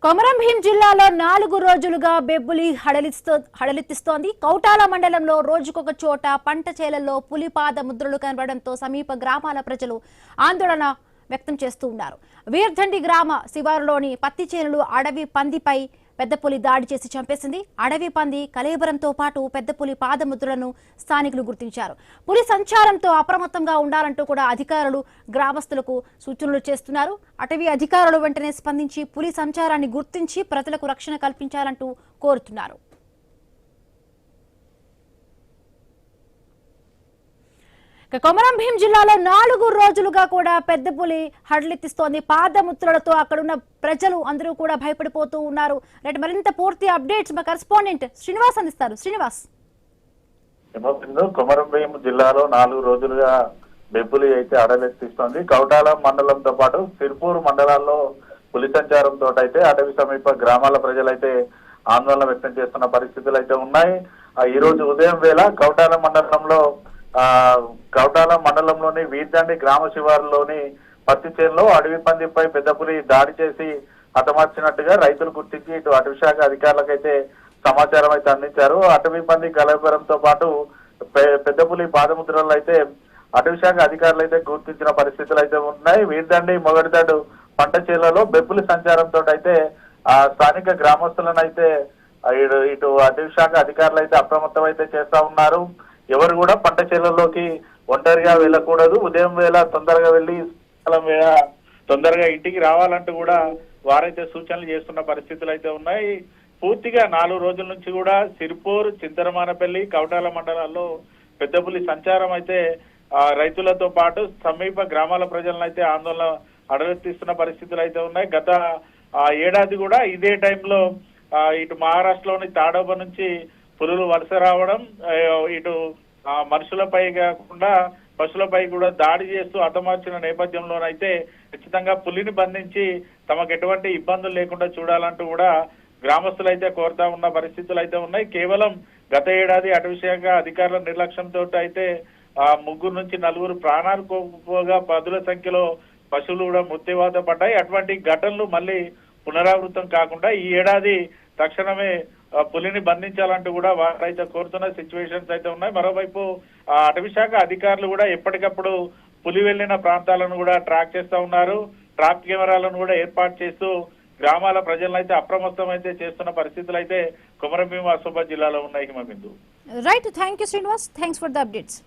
కొమరం భీం జిల్లాలో 4 రోజులుగా బెబ్బులి హడలెత్తిస్తోంది. కౌటాల మండలంలో రోజుకొక చోట పంట చేలల్లో పులి పాద ముద్రలు కనబడడంతో సమీప గ్రామాల ప్రజలు ఆందోళన వ్యక్తం చేస్తూ ఉన్నారు. వీర్ధండి గ్రామ శివారులోని పత్తి చేనులు అడవి పందిపై పెద్ద పులి దాడి చేసి చంపేసింది. అడవి పంది కలేబరంతో పాటు పెద్ద పులి పాదముద్రలను స్థానికులు గుర్తించారు. పులి సంచారంతో అప్రమత్తంగా ఉండాలంటూ కూడా అధికారులు గ్రామస్తులకు సూచనలు చేస్తున్నారు. అటవీ అధికారులు వెంటనే స్పందించి పులి సంచారాన్ని గుర్తించి ప్రజలకు రక్షణ కల్పించాలంటూ కోరుతున్నారు. కొమరం భీం జిల్లాలో 4 రోజులుగా కూడా పెద్ద పులి హడలెత్తిస్తోంది. పాదముద్రలతో అక్కడున్న ప్రజలు అందరూ కూడా భయపడిపోతూ ఉన్నారు. మరింత పూర్తి అప్డేట్స్ మా కరెస్పాండెంట్ శ్రీనివాస్ అందిస్తారు. శ్రీనివాస్, కొమరం భీం జిల్లాలో 4 రోజులుగా బెబ్బులి అయితే హడలెత్తిస్తోంది. కౌటాల మండలంతో పాటు సిర్పూర్ మండలాల్లో పులి సంచారంతో అయితే అటవీ సమీప గ్రామాల ప్రజలైతే ఆందోళన వ్యక్తం చేస్తున్న పరిస్థితులు అయితే ఉన్నాయి. ఈ రోజు ఉదయం వేళ కౌటాల మండలంలోని వీర్దండి గ్రామ శివారులోని పత్తి చేనులో అడవి పందిపై పెద్ద పులి దాడి చేసి హతమార్చినట్టుగా రైతులు గుర్తించి ఇటు అటవీ శాఖ అధికారులకైతే సమాచారం అయితే అందించారు. అటవీ పంది కలవరంతో పాటు పెద్ద పులి పాదముద్రలు అయితే అటవీ శాఖ అధికారులు అయితే గుర్తించిన పరిస్థితులు అయితే ఉన్నాయి. వీర్దండి మొగడిదాడు పంట చేనులలో బెబ్బులి సంచారంతో అయితే స్థానిక గ్రామస్తులను అయితే ఇటు అటవీ శాఖ అధికారులు అయితే అప్రమత్తం అయితే చేస్తా ఉన్నారు. ఎవరు కూడా పంట చేలల్లోకి ఒంటరిగా వెళ్ళకూడదు. ఉదయం వేళ తొందరగా వెళ్లి తొందరగా ఇంటికి రావాలంటూ కూడా వారైతే సూచనలు చేస్తున్న పరిస్థితులు అయితే ఉన్నాయి. పూర్తిగా 4 రోజుల నుంచి కూడా సిర్పూర్, చింతరమానపల్లి, కౌటాల మండలాల్లో పెద్ద పులి సంచారం అయితే రైతులతో పాటు సమీప గ్రామాల ప్రజలను అయితే ఆందోళన అడలెత్తిస్తున్న పరిస్థితులు అయితే ఉన్నాయి. గత ఏడాది కూడా ఇదే టైంలో ఇటు మహారాష్ట్రలోని తాడోబా నుంచి పులులు వలస రావడం, ఇటు మనుషులపై కాకుండా పశువులపై కూడా దాడి చేస్తూ హతమార్చిన నేపథ్యంలోనైతే ఖచ్చితంగా పులిని బంధించి తమకు ఎటువంటి ఇబ్బందులు లేకుండా చూడాలంటూ కూడా గ్రామస్తులు అయితే కోరుతా ఉన్న పరిస్థితులు అయితే ఉన్నాయి. కేవలం గత ఏడాది అటవీ శాఖ అధికారుల నిర్లక్ష్యంతో అయితే 3 నుంచి 4 ప్రాణాలు కోల్పోగా 10ల సంఖ్యలో పశువులు కూడా మృత్యువాత పడ్డాయి. అటువంటి ఘటనలు మళ్ళీ పునరావృతం కాకుండా ఈ ఏడాది తక్షణమే పులిని బంధించాలంటూ కూడా వారైతే కోరుతున్న సిచ్యువేషన్స్ అయితే ఉన్నాయి. మరోవైపు అటవీ శాఖ అధికారులు కూడా ఎప్పటికప్పుడు పులి వెళ్లిన ప్రాంతాలను కూడా ట్రాక్ చేస్తా ఉన్నారు. ట్రాప్ కెమెరాలను కూడా ఏర్పాటు చేస్తూ గ్రామాల ప్రజలను అయితే అప్రమత్తం అయితే చేస్తున్న పరిస్థితులు అయితే కొమరం భీం ఆసిఫాబాద్ జిల్లాలో ఉన్నాయి. Himabindu. Right, thank you Srinivas, thanks for the updates.